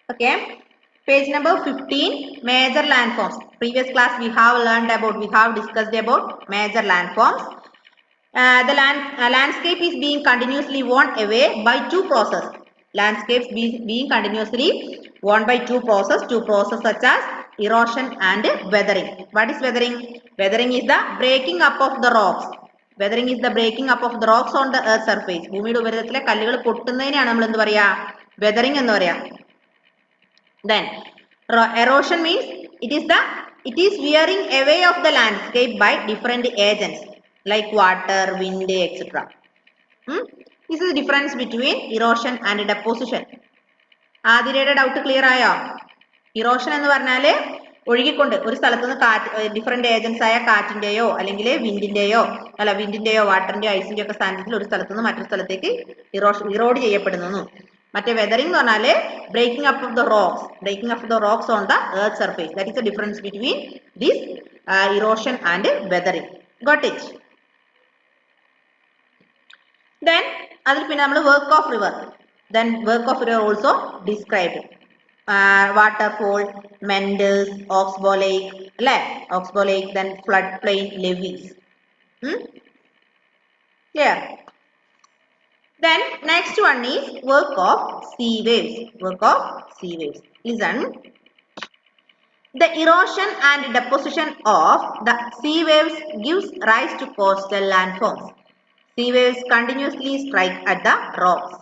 Okay. Page number 15, major landforms. Previous class we have discussed about major landforms. The landscape is being continuously worn away by two processes. Landscapes being continuously worn by two processes such as erosion and weathering. What is weathering? Weathering is the breaking up of the rocks. Weathering is the breaking up of the rocks on the earth surface. ഭൂമിയുടെ ഉപരിതലത്തിലെ കല്ലുകൾ പൊട്ടുന്നതിനെയാണ് നമ്മൾ എന്ത് പറയാ? Weathering എന്ന് പറയാ. Then erosion means it is wearing away of the landscape by different agents like water, wind, etc. This is the difference between erosion and deposition. ആതിരയുടെ doubt clear ആയോ? ഇറോഷൻ എന്ന് പറഞ്ഞാൽ ഒഴുകിക്കൊണ്ട് ഒരു സ്ഥലത്ത് നിന്ന് കാറ്റ് ഡിഫറെന്റ് ഏജൻസ് ആയ കാറ്റിന്റെയോ അല്ലെങ്കിൽ വിൻഡിന്റെയോ വാട്ടറിന്റെയോ ഐസിന്റെയോ ഒക്കെ സാന്നിധ്യത്തിൽ ഒരു സ്ഥലത്ത് നിന്ന് മറ്റൊരു സ്ഥലത്തേക്ക് ഇറോഡ് ചെയ്യപ്പെടുന്നു. മറ്റേ വെതറിംഗ് എന്ന് പറഞ്ഞാൽ breaking up of the rocks on the earth surface. That is the difference between this erosion and weathering. Got it? Then അതിൽ പിന്നെ നമ്മൾ work of river. Then work of river also described. Waterfall, meanders, oxbow lake, then floodplain, levees. Clear? Then next one is work of sea waves. Listen. The erosion and deposition of the sea waves gives rise to coastal landforms. Sea waves continuously strike at the rocks.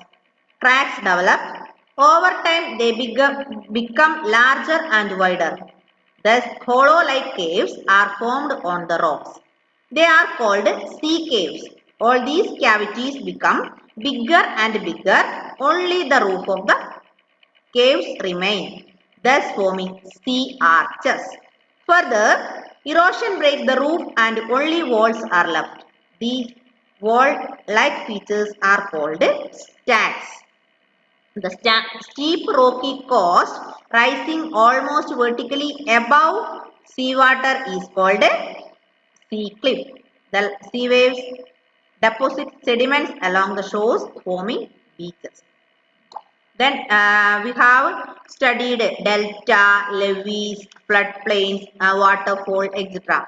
Cracks develop. Over time, they become larger and wider. Thus, hollow-like caves are formed on the rocks. They are called sea caves. All these cavities become bigger and bigger. Only the roof of the caves remain, thus forming sea arches. Further, erosion breaks the roof and only walls are left. These wall-like features are called stacks. The steep rocky coast rising almost vertically above seawater is called sea cliff. The sea waves deposit sediments along the shores, forming beaches. Then we have studied delta, levees, floodplains, waterfall, etc.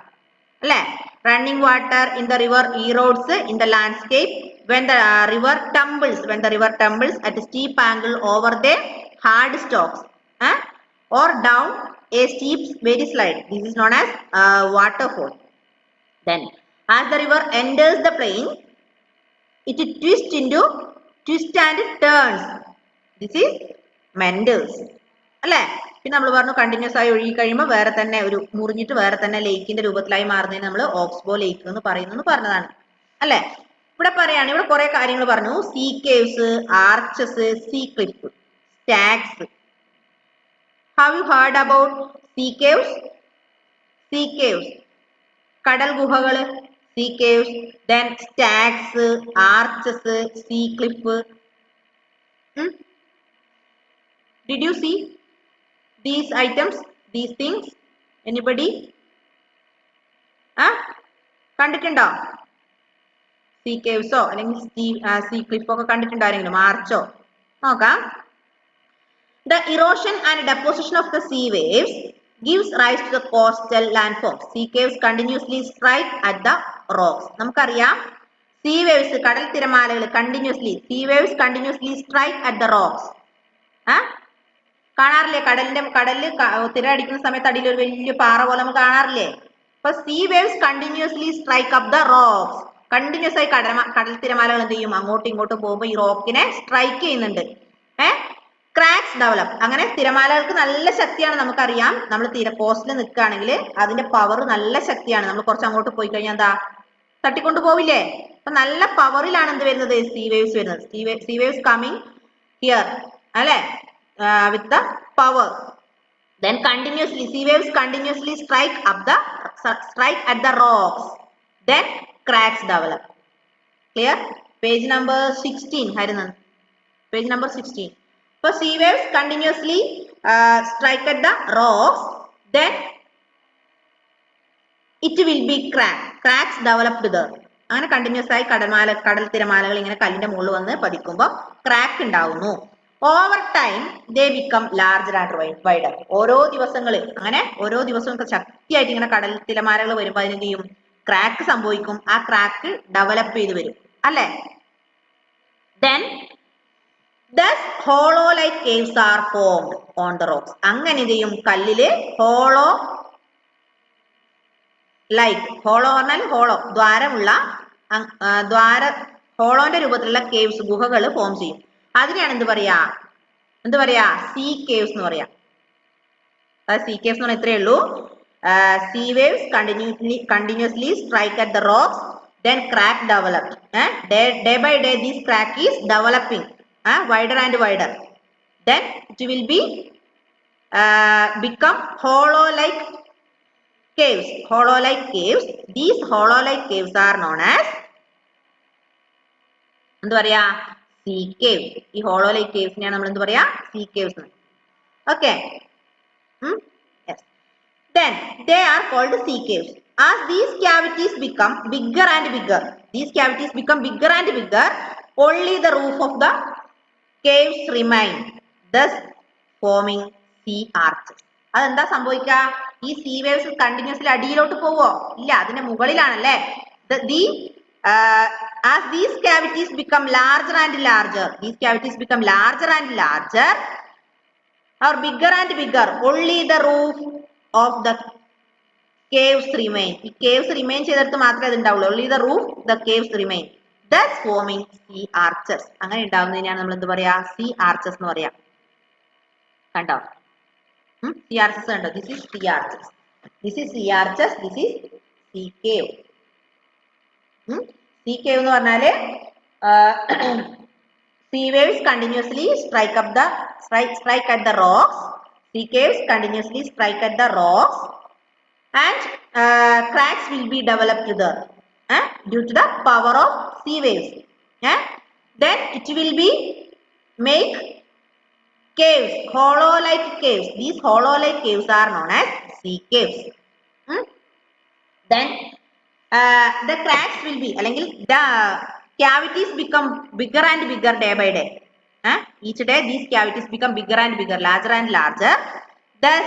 Running water in the river erodes in the landscape when the river tumbles at a steep angle over the hard stocks or down a steep very slide. This is known as waterfall. Then as the river enters the plain, it twists and turns. This is meanders. പിന്നെ നമ്മൾ പറഞ്ഞു continuous ആയി ഒഴുകി കഴിയുമ്പോൾ വേറെ തന്നെ ഒരു മുറിഞ്ഞിട്ട് വേറെ തന്നെ ലേക്കിന്റെ രൂപത്തിലായി മാറുന്നതിന് നമ്മൾ ഓക്സ്ബോ ലേക്ക് എന്ന് പറയുന്നു പറഞ്ഞതാണ് അല്ലെ. ഇവിടെ പറയാണ്, ഇവിടെ കുറെ കാര്യങ്ങൾ പറഞ്ഞു. Sea caves, arches, sea cliff, stacks. Have you heard about sea caves? കടൽ ഗുഹകള്, sea caves. Then stacks, arches, sea cliff. Did you see these items, these things? Anybody? കണ്ടിട്ടുണ്ടോ? സീ കേവ്സോ അല്ലെങ്കിൽ സീ ക്ലിഫോ ഒക്കെ കണ്ടിട്ടുണ്ടോ ആരെങ്കിലും? ആർച്ചോ? നോക്കാം. The erosion and deposition of the sea waves gives rise to the coastal landforms. Sea caves continuously strike at the rocks. നമുക്കറിയാം sea waves, കടൽ തിരമാലകൾ continuously strike at the rocks. കാണാറില്ലേ? കടലില് തിര അടിക്കുന്ന സമയത്ത് അടിയിൽ ഒരു വലിയ പാറ പോലെ നമുക്ക് കാണാറില്ലേ? അപ്പൊ see waves continuously strike up the rocks. Continuous ആയി കടൽ തിരമാലകൾ എന്ത് ചെയ്യും? അങ്ങോട്ടും ഇങ്ങോട്ടും പോകുമ്പോൾ ഈ റോക്കിനെ സ്ട്രൈക്ക് ചെയ്യുന്നുണ്ട്. Cracks develop. അങ്ങനെ തിരമാലകൾക്ക് നല്ല ശക്തിയാണ്, നമുക്കറിയാം. നമ്മൾ കോസ്റ്റിൽ നിൽക്കുകയാണെങ്കിൽ അതിന്റെ പവർ നല്ല ശക്തിയാണ്. നമ്മൾ കുറച്ച് അങ്ങോട്ട് പോയി കഴിഞ്ഞാൽ എന്താ? തട്ടിക്കൊണ്ടു പോവില്ലേ? അപ്പൊ നല്ല പവറിലാണ് എന്ത് വരുന്നത്? സീ വേവ്സ് വരുന്നത്. സീ വേവ്സ് കമ്മിങ് ഹിയർ അല്ലെ, with the power. Then sea waves continuously strike at the rocks. Then cracks develop. Clear? Page number 16. Harinan. Page number 16. So sea waves continuously strike at the rocks. Then it will be cracks developed there. അങ്ങനെ continuous ആയി കടൽ തിരമാലകൾ ഇങ്ങനെ കല്ലിന്റെ മുകളിൽ വന്ന് പതിക്കുമ്പോൾ crack ഉണ്ടാവുന്നു. Over time they become larger and wider. ഓരോ ദിവസങ്ങളിൽ അങ്ങനെ ഓരോ ദിവസവും ശക്തിയായിട്ട് ഇങ്ങനെ കടൽ തിരമാലകൾ വരുമ്പോൾ അതിനെന്ത് ചെയ്യും? ക്രാക്ക് സംഭവിക്കും. ആ ക്രാക്ക് ഡെവലപ്പ് ചെയ്ത് വരും അല്ലെ? Then thus hollow like caves are formed on the rocks. അങ്ങനെ എന്ത് ചെയ്യും? കല്ലില് ഹോളോ ലൈക്ക്, ഹോളോ പറഞ്ഞാൽ ഹോളോ ദ്വാരമുള്ള ഹോളോന്റെ രൂപത്തിലുള്ള കേവ്സ് ഗുഹകൾ ഫോം ചെയ്യും. അതിനെയാണ് എന്ത് പറയാ? സീ കേവ്സ് എന്ന് പറയാം. സീ കേവ്സ് എന്ന് പറഞ്ഞാൽ ഇത്രയേ ഉള്ളൂ. Sea waves continuously strike at the rocks, then crack developed. Day by day this crack is developing wider and wider. Then it will be become hollow like caves. These hollow like caves are known as എന്ത് പറയാ? Sea cave. ഈ hollow like കേവ്സിനെയാണ് നമ്മൾ എന്ത് പറയാ? Sea caves. Okay. Then they are called sea caves. As these cavities become bigger and bigger, only the roof of the caves remain, thus forming sea arches. അതെന്താ സംഭവിക്കുക? ഈ see waves continuously അടിയിലോട്ട് പോവോ? ഇല്ല, അതിന്റെ മുകളിലാണല്ലേ. As these cavities become larger and larger, or bigger and bigger, only the roof of the caves remain. ഈ caves remain ചെയ്തെടുത്ത് മാത്രമേ അത് ഉണ്ടാവുള്ളൂ. only the roof, the caves remain, thus forming sea arches. അങ്ങനെ ഉണ്ടാവുന്നതിനാണ് നമ്മൾ എന്ത് പറയാ? sea arches എന്ന് പറയാം. കണ്ടോ? sea arches കണ്ടോ? this is sea arches, this is sea cave. sea cave എന്ന് പറഞ്ഞാല് sea waves continuously strike at the rocks. Sea caves continuously strike at the rocks and cracks will be developed there due to the power of sea waves. Then it will be make caves, hollow like caves. These hollow like caves are known as sea caves. Then the cracks will be, അല്ലെങ്കിൽ the cavities become bigger and bigger day by day. Each day these cavities become bigger and bigger, larger and larger, thus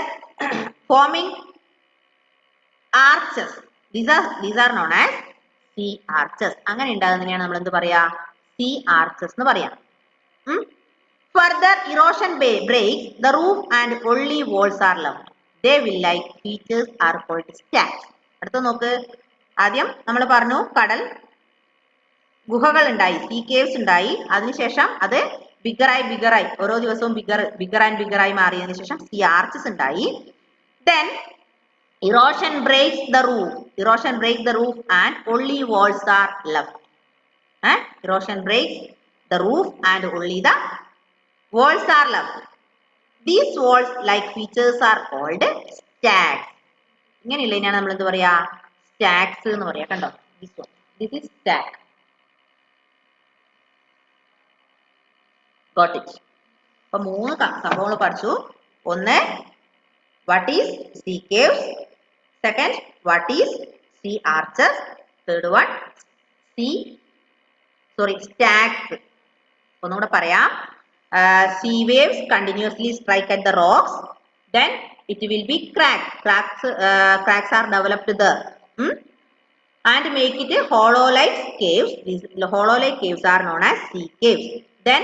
forming arches. These are known as sea arches. അങ്ങനെ ഉണ്ടാകുന്നതിനെയാണ് നമ്മൾ എന്ത് പറയാ? sea arches എന്ന് പറയാം. Further erosion breaks the roof and only walls are left. They will like features are called stacks. അടുത്ത നോക്ക്. ആദ്യം നമ്മൾ പറഞ്ഞു കടൽ ഗുഹകൾ ഉണ്ടായി, സീ കേവ്സ് ഉണ്ടായി. അതിനുശേഷം അത് ബിഗറായി ഓരോ ദിവസവും ബിഗർ ആൻഡ് ബിഗറായി മാറിയതിനു ശേഷം സീ ആർച്ചസ് ഉണ്ടായി. Then erosion breaks the roof and only walls are left. Erosion breaks the roof and only the walls are left. These walls like features are called stacks. ഇങ്ങനെയുള്ളതിനാണ് നമ്മൾ എന്ത് പറയാ? Stacks എന്ന് പറയാ. കണ്ടോ? this is stack. Got it. അപ്പൊ 3 സംഭവങ്ങൾ പഠിച്ചു. ഒന്ന്, what is sea caves? Second, what is sea arches? Third one, stacks. ഒന്നുകൂടെ പറയാം. Sea waves continuously strike at the rocks, then it will be cracks are developed there, and make it a hollow like caves. These hollow like caves are known as sea caves. Then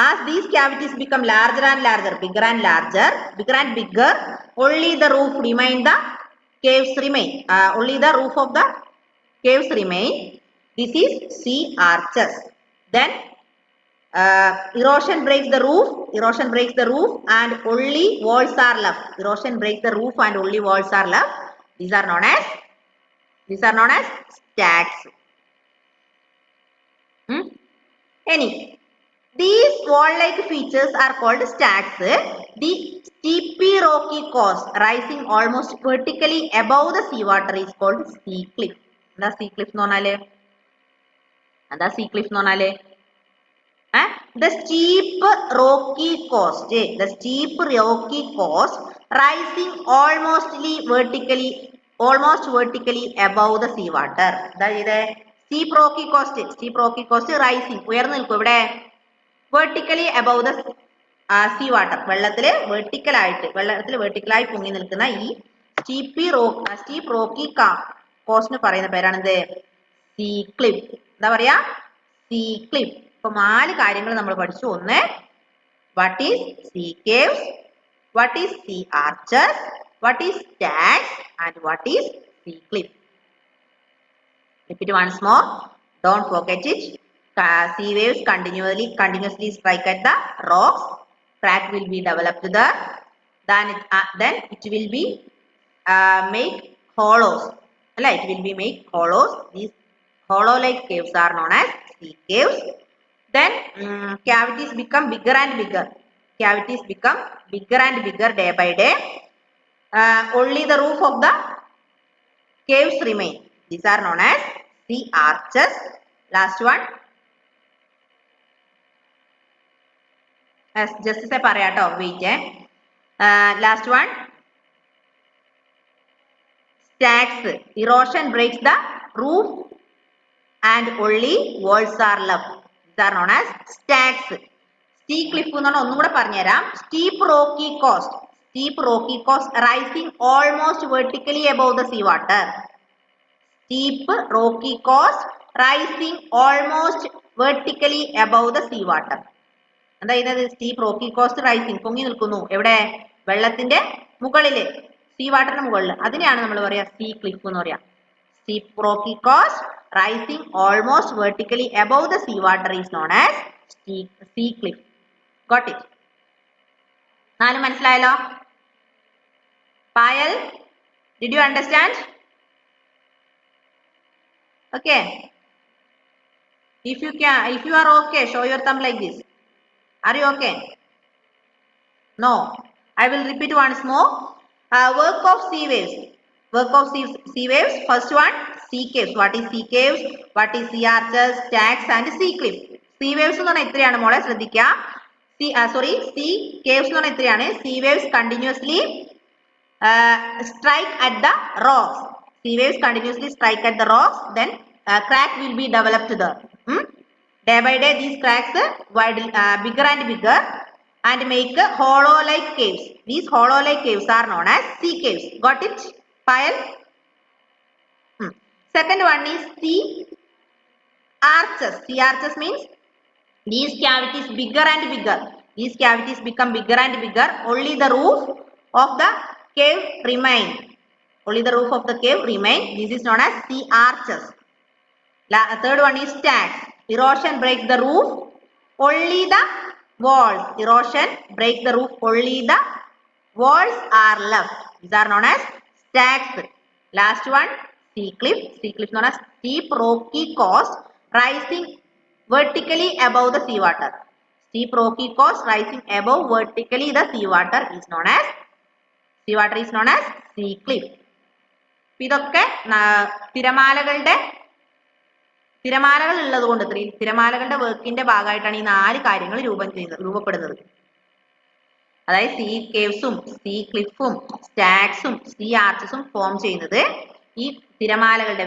as these cavities become larger and larger, bigger and bigger, only the roof remain, the caves remain, only the roof of the caves remain. This is sea arches. Then erosion breaks the roof and only walls are left. These are known as stacks. These wall-like features are called stacks. The steepy rocky coast rising almost vertically above the seawater is called sea cliff. എന്താ sea cliff എന്ന് പറഞ്ഞാല്? The steep rocky coast rising almost vertically above the seawater. അതായത് steep rocky coast rising, ഉയർന്നു നിൽക്കും. ഇവിടെ vertically above the sea water. വെള്ളത്തിൽ വെർട്ടിക്കലായി പൊങ്ങി നിൽക്കുന്ന ഈ സ്റ്റീപ്പ് റോക്കി കോസ്റ്റിന് പറയുന്ന പേരാണെന്ത്? See cliff. എന്താ പറയാ? Sea cliff. ഇപ്പൊ 4 കാര്യങ്ങൾ നമ്മൾ പഠിച്ചു. ഒന്ന്, what is sea caves, what is sea arches, what is stacks, and what is sea cliff. Repeat once more. Don't forget it. Sea waves continuously strike at the rocks. Crack will be developed there. Then it will be make hollows. It will be make hollows. These hollow-like caves are known as sea caves. Then cavities become bigger and bigger. Cavities become bigger and bigger day by day. Only the roof of the caves remain. These are known as sea arches. Last one. Just say parayato. Wait. Last one. Stacks. Erosion breaks the roof and only walls are left. These are known as stacks. Steep cliff എന്ന് പറഞ്ഞാൽ ഒന്നും കൂടെ പറഞ്ഞുതരാം. Steep rocky coast rising almost vertically above the sea water. Steep rocky coast rising almost vertically above the sea water. അതായത് steep rocky coast rising പൊങ്ങി നിൽക്കുന്നു. എവിടെ? വെള്ളത്തിന്റെ മുകളില്, സീ വാട്ടറിന് മുകളിൽ. അതിനെയാണ് നമ്മൾ പറയാ സീ ക്ലിഫ് എന്ന് പറയാ. Steep rocky coast rising almost vertically above the sea water is known as sea cliff. Got it? 4 മനസ്സിലായല്ലോ? Payal, did you understand? Okay. If you are okay, show your thumb like this. Are you okay? No. I will repeat once more. Work of sea waves. Sea waves. First one, sea caves. What is sea caves? What is sea arches, stacks and sea cliff? Sea waves എന്ന് പറഞ്ഞാൽ ഇത്രയാണ് മോളെ, ശ്രദ്ധിക്കുക. Sea caves എന്ന് പറഞ്ഞാൽ ഇത്രയാണ്. Sea waves continuously strike at the rocks. Sea waves continuously strike at the rocks. Then crack will be developed there. Day by day, these cracks bigger and bigger and make hollow-like caves. These hollow-like caves are known as sea caves. Got it, Payal? Second one is sea arches. Sea arches means these cavities bigger and bigger. These cavities become bigger and bigger. Only the roof of the cave remain. Only the roof of the cave remain. This is known as sea arches. Third one is stacks. Erosion breaks the roof. Only the walls. Erosion breaks the roof. Only the walls are left. These are known as stacks. Last one, sea cliff. Sea cliff known as steep rocky coast rising vertically above the sea water. Steep rocky coast rising above vertically the sea water is known as sea cliff. ഇതൊക്കെ തിരമാലകൾ ഉള്ളത് കൊണ്ട് തിരമാലകളുടെ വർക്കിന്റെ ഭാഗമായിട്ടാണ് ഈ 4 കാര്യങ്ങൾ രൂപപ്പെടുന്നത്. അതായത് സീ കേവ്സും സീ ക്ലിഫും സ്റ്റാക്സും സീ ആർച്ചസും ഫോം ചെയ്യുന്നത് ഈ തിരമാലകളുടെ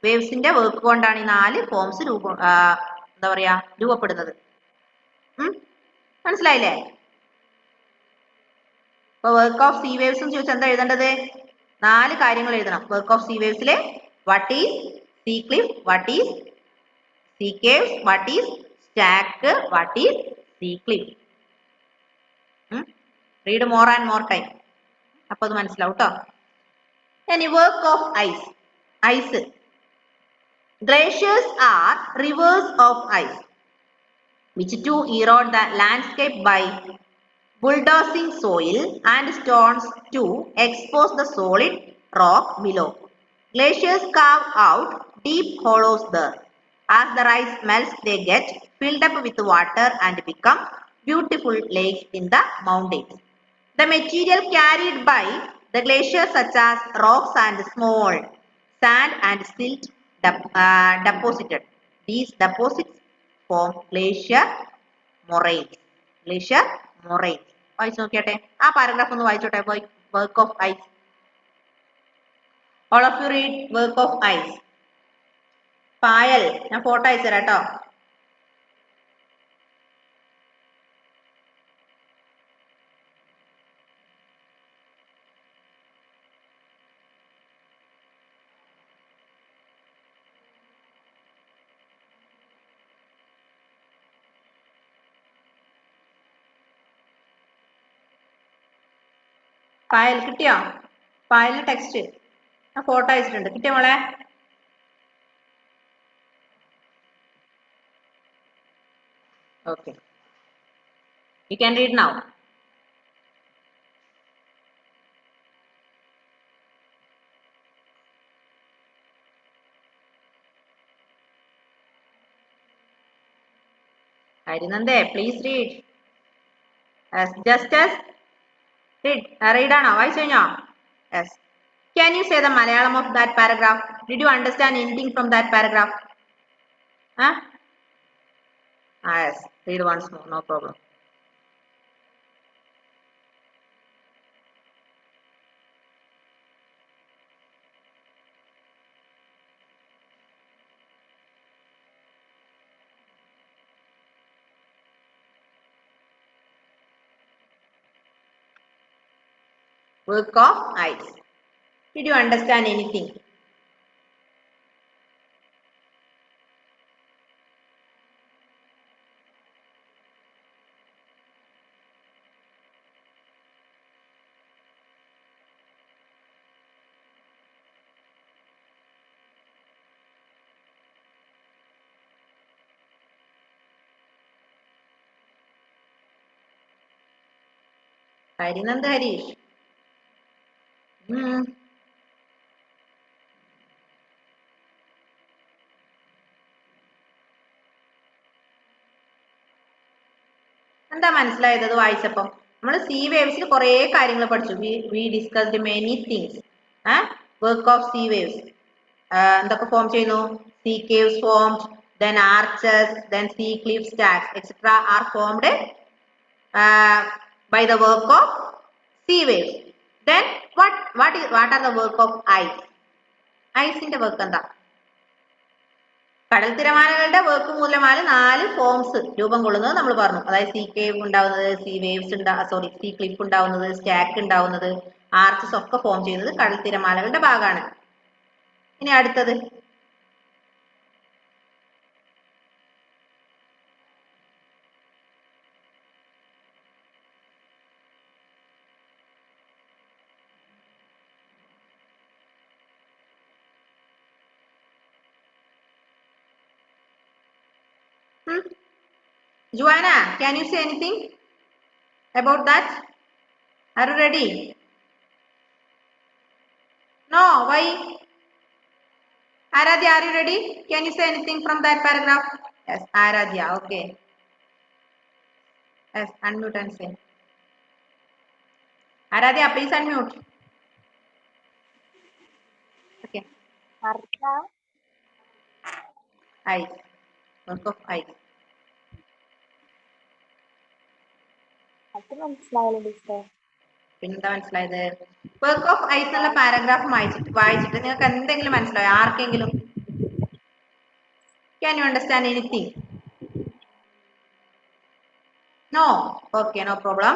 വേവ്സിന്റെ വർക്ക് കൊണ്ടാണ് ഈ 4 ഫോംസ് രൂപപ്പെടുന്നത്. മനസ്സിലായില്ലേ? ഇപ്പൊ വർക്ക് ഓഫ് സീ വേവ്സ് എന്ന് ചോദിച്ചാൽ എന്താ എഴുതേണ്ടത്? 4 കാര്യങ്ങൾ എഴുതണം. വർക്ക് ഓഫ് സീ വേവ്സിലെ what is sea cliff, what is sea caves, what is stack, what is sea cliff. Read more and more time. അപ്പോൾ അത് മനസ്സിലാവും ട്ടോ. Any work of ice. Glaciers are rivers of ice which to erode the landscape by bulldozing soil and stones to expose the solid rock below. Glaciers carve out deep hollows there. As the ice melts, they get filled up with water and become beautiful lakes in the mountains. The material carried by the glaciers, such as rocks and small sand and silt, deposited. These deposits form glacier moraines. വായിച്ചു നോക്കിയാട്ടെ, ആ paragraph ഒന്ന് വായിച്ചോട്ടെ. Work of ice. All of you read work of ice. Payal, ഞാൻ photo അയച്ചു തരാം കേട്ടോ. പായൽ കിട്ടിയോ? പായലിന് text ഞാൻ ഫോട്ടോ അയച്ചിട്ടുണ്ട്. കിട്ടിയോ മോളെ? Okay. You can read now. Harinande, please read. Just as read. Read ആണോ? വായിച്ചു കഴിഞ്ഞോ? Yes. Can you say the Malayalam of that paragraph? Did you understand anything from that paragraph? Huh? Yes. Read once more. No problem. Work of eyes. Did you understand anything? Harinand Harish. എന്താ മനസ്സിലായത് വായിച്ചപ്പം? നമ്മൾ C വേവ്സിൽ കുറെ കാര്യങ്ങൾ പഠിച്ചു. We discussed many things. Work of C waves എന്തൊക്കെ form ചെയ്യുന്നു? C caves formed, then arches, then sea cliff stacks, etc. are formed by the work of sea waves. Then what are the work of ice? ഐസിന്റെ work എന്താ? കടൽ തിരമാലകളുടെ work മൂലമാണ് 4 forms രൂപം കൊള്ളുന്നത് നമ്മൾ പറഞ്ഞു. അതായത് സീ കേവ് ഉണ്ടാവുന്നത്, സീ വേവ്സ് സീ ക്ലിഫ് ഉണ്ടാവുന്നത്, സ്റ്റാക്ക് ഉണ്ടാവുന്നത്, ആർച്ചസ് ഒക്കെ ഫോം ചെയ്യുന്നത് കടൽ തിരമാലകളുടെ ഭാഗമാണ്. ഇനി അടുത്തത് Joanna, can you say anything about that? Are you ready? No, why? Aradhya, are you ready? Can you say anything from that paragraph? Yes, Aradhya, okay. Yes, unmute and say. Aradhya, please unmute. Okay. Artha. Ice. Work of ice. അത് മനസ്സിലായില്ല teacher. പിന്നെന്താ മനസ്സിലായത്? Work of ice എന്നുള്ള paragraph വായിച്ചിട്ട് നിങ്ങൾക്ക് എന്തെങ്കിലും മനസ്സിലായോ? ആർക്കെങ്കിലും? Can you understand anything? No? Okay, no problem.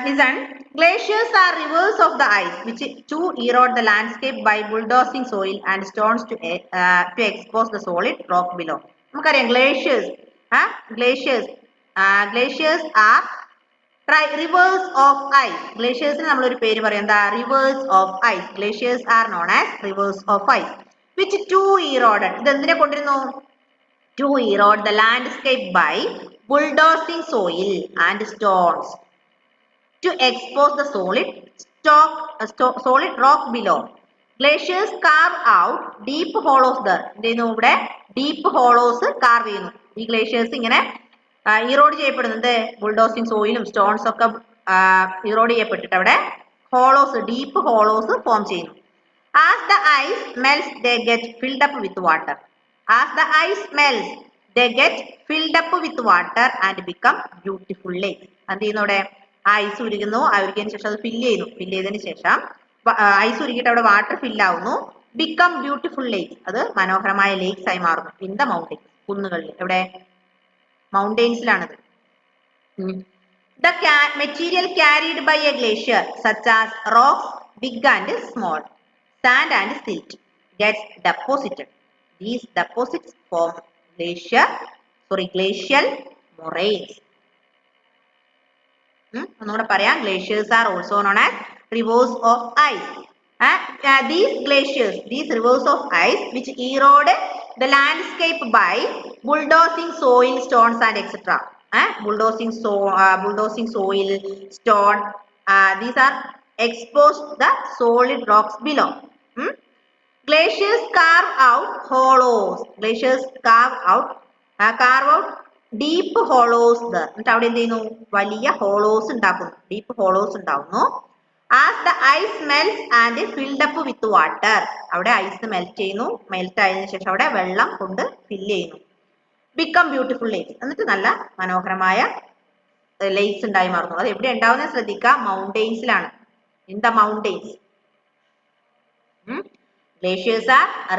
Listen. Glaciers are rivers of the ice which to erode the landscape by bulldozing soil and stones to expose the solid rock below. നമുക്കറിയാം glaciers. Glaciers are rivers of ice. Glaciers നമ്മൾ ഒരു പേര് പറയും. എന്താ? Rivers of ice. Glaciers are known as rivers of ice which to eroded. ഇത് എന്തിനെ കൊണ്ടിരുന്നു? To erode the landscape by bulldozing soil and stones to expose the solid rock below. Glaciers carve out deep hollows there. ഇവിടെ deep hollows carve ചെയ്യുന്നു. ഈ glaciers ഇങ്ങനെ erode ചെയ്യപ്പെടുന്നത് ബുൾഡോസിങ് സോയിലും stones ഒക്കെ erode ചെയ്യപ്പെട്ടിട്ട് അവിടെ ഹോളോസ്, ഡീപ്പ് ഹോളോസ് ഫോം ചെയ്യുന്നു. As the ice melts, they get filled up with water. As the ice melts, they get filled up with water and become beautiful lakes. എന്ത് ചെയ്യുന്നു? അവിടെ ഐസ് ഉരുകുന്നു. ഉരുകിയതിനു ശേഷം അത് ഫില്ല് ചെയ്യുന്നു. ഫില്ല് ചെയ്തതിനു ശേഷം ഐസ് ഉരുകിയിട്ട് അവിടെ വാട്ടർ ഫില്ല് ആവുന്നു. Become beautiful lakes. അത് മനോഹരമായ ലേക്സ് ആയി മാറുന്നു. In the mountains. കുന്നുകളിൽ. എവിടെ? മൗണ്ടെയിൻസിലാണത്. The material carried by a glacier, such as rocks, big and small, sand and silt, gets deposited. These deposits form glacial moraines. ഒന്നുകൂടെ പറയാം. Glaciers are also known as rivers of ice. These glaciers, these rivers of ice which erode the landscape by bulldozing soil, stones and etc. Bulldozing soil, stone, these are exposed the solid rocks below. Glaciers carve out hollows. Glaciers carve out deep hollows there. എന്നിട്ട് അവിടെ എന്ത് ചെയ്യുന്നു? വലിയ ഹോളോസ് ഉണ്ടാക്കുന്നു. Deep ഹോളോസ് ഉണ്ടാവുന്നു. As the ice melts and filled up with water. അവിടെ ice melt ചെയ്യുന്നു. Melt ആയതിനു ശേഷം അവിടെ വെള്ളം കൊണ്ട് ഫില്ല് ചെയ്യുന്നു. Become beautiful lakes. എന്നിട്ട് നല്ല മനോഹരമായ ലേക്സ് ഉണ്ടായി മാറുന്നു. അത് എവിടെ ഉണ്ടാവുന്നത് ശ്രദ്ധിക്കുക. മൗണ്ടെയിൻസിലാണ്. In the mountains. Glaciers are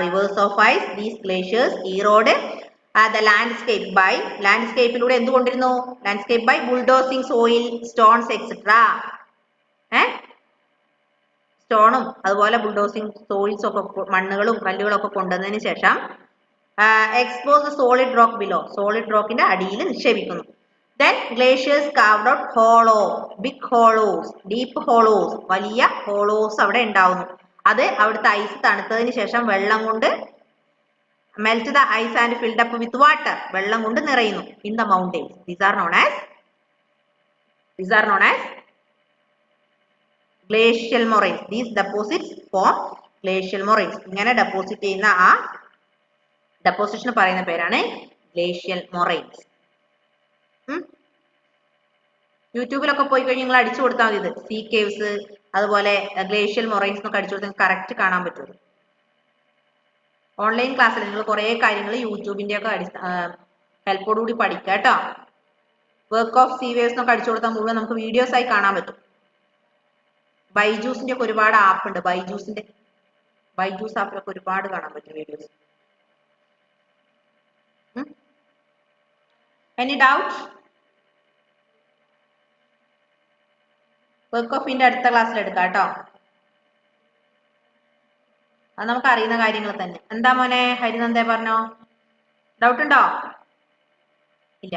rivers of ice. These glaciers erode the landscape by landscapeലൂടെ എന്തുകൊണ്ടിരുന്നു? Landscape by bulldozing soil, stones, etc. സ്റ്റോണും അതുപോലെ ബുൾഡോസിങ് സോയിൽസ് ഒക്കെ മണ്ണുകളും കല്ലുകളും ഒക്കെ കൊണ്ടുവന്നതിന് ശേഷം expose solid rock below, solid റോക്കിന്റെ അടിയിൽ നിക്ഷേപിക്കുന്നു. Then glaciers carved out hollow, big hollows, deep hollows, വലിയ ഹോളോസ് അവിടെ ഉണ്ടാവുന്നു. അത് അവിടുത്തെ ഐസ് തണുത്തതിന് ശേഷം വെള്ളം കൊണ്ട് melt the ice and filled up with water. വെള്ളം കൊണ്ട് നിറയുന്നു. In the mountains. These are known as glacial moraines. These deposits form glacial moraines. ഇങ്ങനെ ഡെപ്പോസിറ്റ് ചെയ്യുന്ന ആ ഡെപ്പോസിഷന് പറയുന്ന പേരാണ് glacial moraines. യൂട്യൂബിലൊക്കെ പോയി കഴിഞ്ഞാൽ നിങ്ങൾ അടിച്ചു കൊടുത്താൽ മതി. ഇത് സീ കേവ്സ് അതുപോലെ ഗ്ലേഷ്യൽ മൊറൈൻസ് എന്നൊക്കെ അടിച്ചു കൊടുത്താൽ കറക്റ്റ് കാണാൻ പറ്റുള്ളൂ. ഓൺലൈൻ ക്ലാസ്സിൽ നിങ്ങൾ കുറെ കാര്യങ്ങൾ യൂട്യൂബിന്റെ ഒക്കെ ഹെൽപ്പോടുകൂടി പഠിക്കുക കേട്ടോ. വർക്ക് ഓഫ് സീ വേവ്സ് എന്നൊക്കെ അടിച്ചു കൊടുത്താൽ മുഴുവൻ നമുക്ക് വീഡിയോസ് ആയി കാണാൻ പറ്റും. ബൈജൂസിന്റെ ഒക്കെ ഒരുപാട് ആപ്പ് ഉണ്ട്. ബൈജൂസ് ആപ്പിലൊക്കെ ഒരുപാട് കാണാൻ പറ്റും വീഡിയോസ്. Any doubt? വർക്ക് ഓഫിന്റെ അടുത്ത ക്ലാസ്സിൽ എടുക്കാം കേട്ടോ. അത് നമുക്ക് അറിയുന്ന കാര്യങ്ങൾ തന്നെ. എന്താ മോനെ ഹരിനന്ദേ പറഞ്ഞോ? ഡൗട്ട് ഉണ്ടോ? ഇല്ല.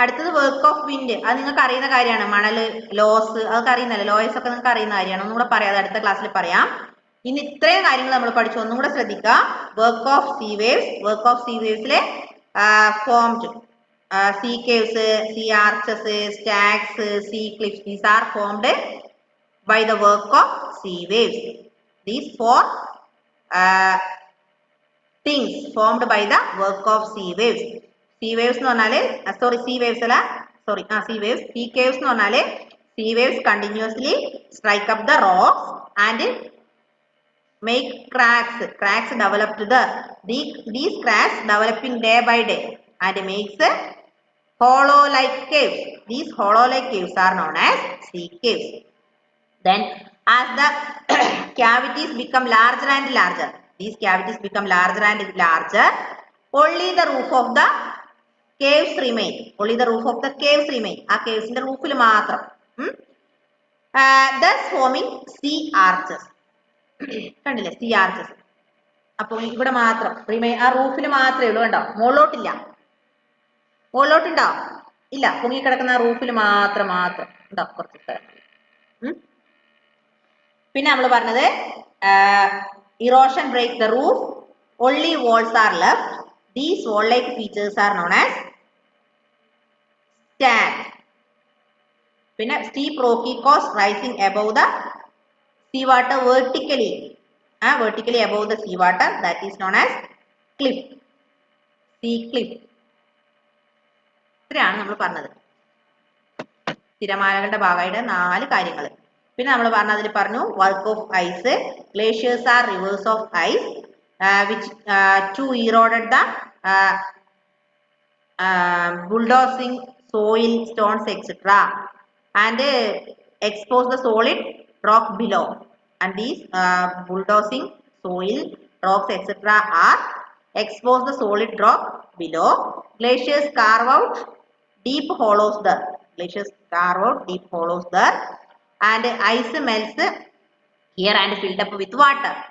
അടുത്തത് വർക്ക് ഓഫ് വിൻഡ്. അത് നിങ്ങൾക്ക് അറിയുന്ന കാര്യമാണ്. മണല്, ലോസ്, അതൊക്കെ അറിയുന്നല്ലേ. ലോയസ് ഒക്കെ നിങ്ങൾക്ക് അറിയുന്ന കാര്യമാണ്. ഒന്നും കൂടെ പറയാം. അത് അടുത്ത ക്ലാസ്സിൽ പറയാം. ഇനി ഇത്രയും കാര്യങ്ങൾ നമ്മൾ പഠിച്ചു. ഒന്നും കൂടെ ശ്രദ്ധിക്കുക. Work of sea waves. Work of sea വേവ്സിലെ formed sea caves, sea arches, stacks, sea cliffs. These are formed by the work of sea waves. These four things formed by the work of sea waves. Sea waves എന്ന് പറഞ്ഞാല് sea waves അല്ല sea waves. Sea caves എന്ന് പറഞ്ഞാല് sea waves continuously strike up the rocks and make cracks developed there. These cracks developing day by day and makes hollow-like caves. These hollow-like caves are known as sea caves. Then, as the cavities become larger and larger, these cavities become larger and larger. Only the roof of the caves remain. Only the roof of the caves remain. ആ caves-ന്റെ റൂഫിൽ മാത്രം. Thus forming sea arches. കണ്ടില്ലേ sea arches. അപ്പോൾ ഇവിടെ മാത്രം remain. ആ റൂഫിൽ മാത്രമേ ഉള്ളൂ. കണ്ടോ? മുകളിലോട്ടില്ല. മുകളിലോട്ടുണ്ടോ? ഇല്ല. പൊങ്ങിക്കിടക്കുന്ന റൂഫിൽ മാത്രം ഉണ്ടോ? കുറച്ച്. പിന്നെ നമ്മൾ പറഞ്ഞത് erosion break the roof. Only walls are left. These wall like features are known as stack. പിന്നെ steep rocky coast rising above the sea water vertically above the sea water. That is known as cliff. Sea cliff. ഇത്രയാണ് നമ്മൾ പറഞ്ഞത്. തിരമാലകളുടെ ഭാഗമായിട്ട് 4 കാര്യങ്ങൾ. പിന്നെ നമ്മൾ അതിൽ പറഞ്ഞു work of ice. Glaciers are rivers of ice which to eroded the bulldozing soil, stones etcetera and expose the solid rock below. And these bulldozing soil, rocks etc. are expose the solid rock below. Glaciers carve out deep hollows there. And ice melts here and filled up with water.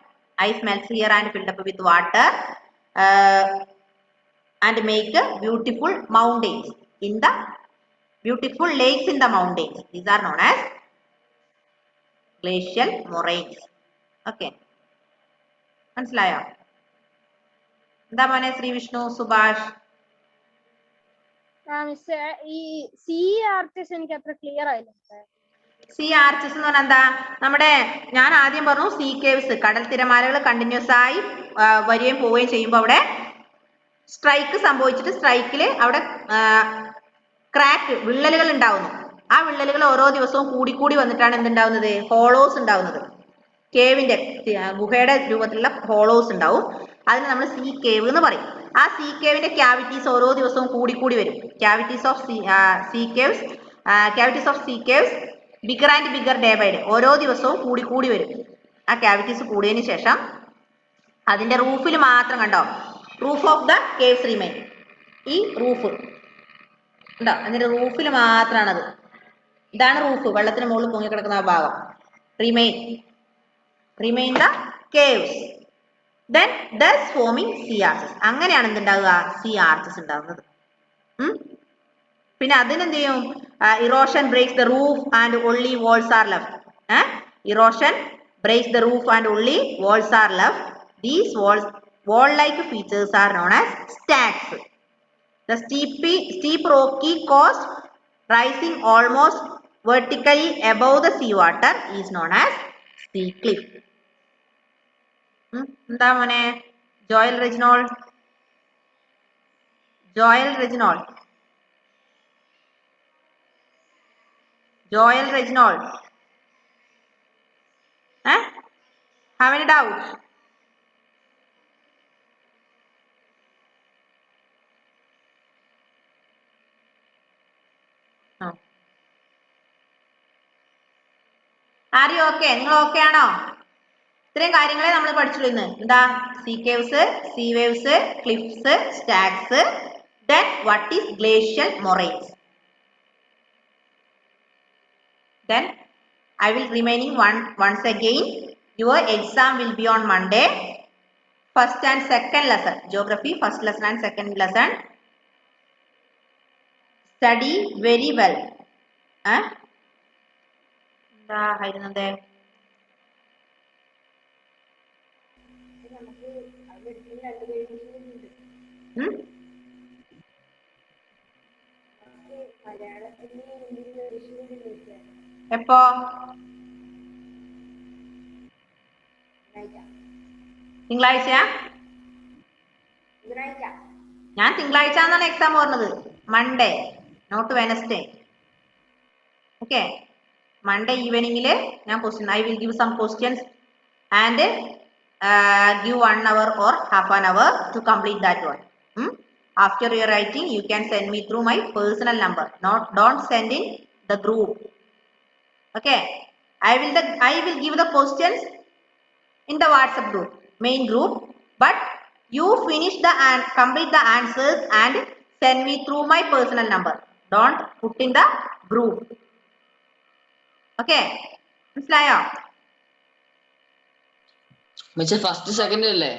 And make beautiful mountains in the Beautiful lakes in the mountains. These are known as glacial moraines. Okay. മനസ്സിലായോ? എന്താ മോനെ ശ്രീ വിഷ്ണു സുഭാഷ്? ഈ see arches എനിക്ക് അത്ര clear ആയില്ല. See arches എന്ന് പറഞ്ഞാൽ എന്താ? നമ്മുടെ ഞാൻ ആദ്യം പറഞ്ഞു സീ കേവ്സ്, കടൽ തിരമാലകൾ കണ്ടിന്യൂസ് ആയി വരികയും പോവുകയും ചെയ്യുമ്പോൾ അവിടെ സ്ട്രൈക്ക് സംഭവിച്ചിട്ട് സ്ട്രൈക്കില് അവിടെ ക്രാക്ക് വിള്ളലുകൾ ഉണ്ടാവുന്നു. ആ വിള്ളലുകൾ ഓരോ ദിവസവും കൂടി വന്നിട്ടാണ് എന്തുണ്ടാവുന്നത്? ഹോളോസ് ഉണ്ടാവുന്നത്. കേവിന്റെ ഗുഹയുടെ രൂപത്തിലുള്ള ഹോളോസ് ഉണ്ടാവും. അതിന് നമ്മൾ സീ കേവ് എന്ന് പറയും. ആ സീ കേവിന്റെ ക്യാവിറ്റീസ് ഓരോ ദിവസവും കൂടി വരും. Cavities of sea caves bigger and bigger day by day. ഓരോ ദിവസവും കൂടി വരും. ആ ക്യാവിറ്റീസ് കൂടിയതിനു ശേഷം അതിന്റെ റൂഫിൽ മാത്രം കണ്ടോ, roof of the caves remain. ഈ റൂഫ് ഉണ്ടോ, അതിന്റെ റൂഫിൽ മാത്രമാണത്. ഇതാണ് റൂഫ്, വെള്ളത്തിന് മുകളിൽ പൊങ്ങിക്കിടക്കുന്ന ആ ഭാഗം. Remain the caves. Then thus forming sea arches. അങ്ങനെയാണ് എന്തുണ്ടാവുക? സീ ആർച്ചസ് ഉണ്ടാവുന്നത്. പിന്നെ അതിനെന്ത് ചെയ്യും? Erosion breaks the roof and only walls are left. Erosion breaks the roof and only walls are left. These wall-like features are known as stacks. The steep rocky coast rising almost vertically above the seawater is known as sea cliff. എന്താ മോനെ? Joel Reginald have any doubts? ആര് okay? നിങ്ങൾ okay ആണോ? ഇത്രയും കാര്യങ്ങളെ നമ്മൾ പഠിച്ചുള്ളൂ ഇന്ന്. എന്താ? Sea caves, sea waves, cliffs, stacks. Then what is glacial moraines? Then I will remaining once again. Your exam will be on Monday. First and second lesson, geography, first lesson and second lesson. Study very well. എന്താ ആയിരുന്നത്? എപ്പോ? തിങ്കളാഴ്ച? ഞാൻ തിങ്കളാഴ്ച എന്നാണ് exam പറഞ്ഞത്. Monday, not Wednesday. Okay, Monday ഈവനിങ്ങില് ഞാൻ question, I will give some questions and give 1 hour or half an hour to complete that one. After your writing, you can send me through my personal number. Don't send in the group. Okay, I will give the questions in the WhatsApp group, main group, but you finish the and complete the answers and send me through my personal number. Don't put in the group. Okay, മനസ്സിലായോ? First second അല്ലേ?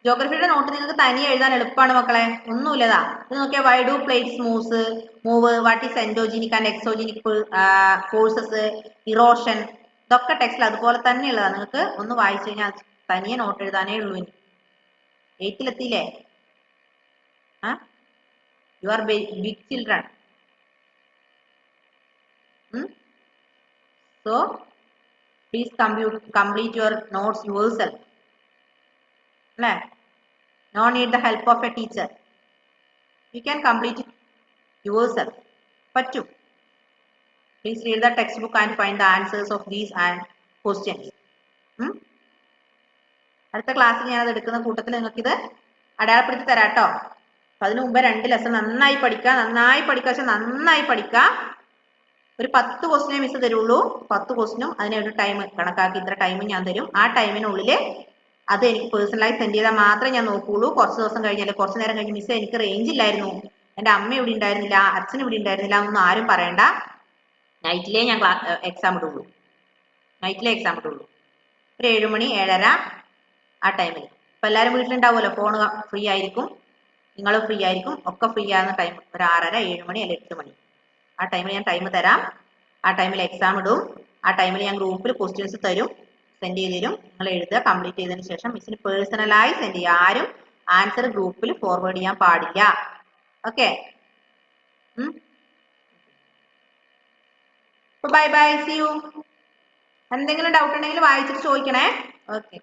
ജോഗ്രഫിയുടെ not നിങ്ങൾക്ക് തനിയെ എഴുതാൻ എളുപ്പമാണ് മക്കളെ, ഒന്നുമില്ലതാ. ഇത് നോക്കിയാൽ why do plates move, what is എൻഡോജിനിക് and എക്സോജിനിക് forces, erosion, ഇതൊക്കെ ടെക്സ്റ്റിൽ അതുപോലെ തന്നെ ഉള്ളതാണ്. നിങ്ങൾക്ക് ഒന്ന് വായിച്ചു കഴിഞ്ഞാൽ തനിയെ നോട്ട് എഴുതാനേ ഉള്ളൂ. ഇനി 8th എത്തിയില്ലേ? You are big children. So please complete your notes yourself. No need the help of a teacher. You can complete it yourself. Pattu. Please read the textbook and find the answers of these and questions. അടുത്ത ക്ലാസ്സിൽ ഞാനത് എടുക്കുന്ന കൂട്ടത്തിൽ നിങ്ങൾക്ക് ഇത് അടയാളപ്പെടുത്തി തരാം കേട്ടോ. അതിനു മുമ്പ് 2 ലെസൺ നന്നായി പഠിക്കുക. നന്നായി പഠിക്കുക. ഒരു 10 ക്വസ്റ്റിനെ മിസ് തരുള്ളൂ. 10 ക്വസ്റ്റിനും അതിനൊരു ടൈം കണക്കാക്കി, ഇത്ര ടൈം ഞാൻ തരും. ആ ടൈമിനുള്ളിൽ അത് എനിക്ക് പേഴ്സണലായി സെൻഡ് ചെയ്താൽ മാത്രമേ ഞാൻ നോക്കുകയുള്ളൂ. കുറച്ച് ദിവസം കഴിഞ്ഞാൽ, കുറച്ച് നേരം കഴിഞ്ഞ് മിസ് എനിക്ക് റേഞ്ച് ഇല്ലായിരുന്നു, എൻ്റെ അമ്മ ഇവിടെ ഉണ്ടായിരുന്നില്ല, അച്ഛൻ ഇവിടെ ഉണ്ടായിരുന്നില്ല എന്നൊന്നും ആരും പറയണ്ട. നൈറ്റിലേ ഞാൻ എക്സാം ഇടുള്ളൂ. ഒരു 7 മണി 7:30 ആ ടൈമിൽ. ഇപ്പം എല്ലാവരും വീട്ടിലുണ്ടാവുമല്ലോ, ഫോൺ ഫ്രീ ആയിരിക്കും. നിങ്ങൾ ഫ്രീ ആയിരിക്കും, ഒക്കെ ഫ്രീ ആകുന്ന ടൈം ഒരു 6:30, 7 മണി അല്ലെങ്കിൽ 8 മണി. ആ ടൈമിൽ ഞാൻ ടൈം തരാം. ആ ടൈമിൽ എക്സാം ഇടും. ആ ടൈമിൽ ഞാൻ ഗ്രൂപ്പിൽ ക്വസ്റ്റ്യൻസ് തരും, സെൻഡ് ചെയ്ത് തരും. നിങ്ങൾ എഴുതുക, കംപ്ലീറ്റ് ചെയ്തതിന് ശേഷം മിസ്സിന് പേഴ്സണലായി സെൻഡ് ചെയ്യുക. ആരും ആൻസർ ഗ്രൂപ്പിൽ ഫോർവേഡ് ചെയ്യാൻ പാടില്ല. Okay, bye bye, see you. എന്തെങ്കിലും ഡൗട്ട് ഉണ്ടെങ്കിൽ വായിച്ചിട്ട് ചോദിക്കണേ. ഓക്കെ.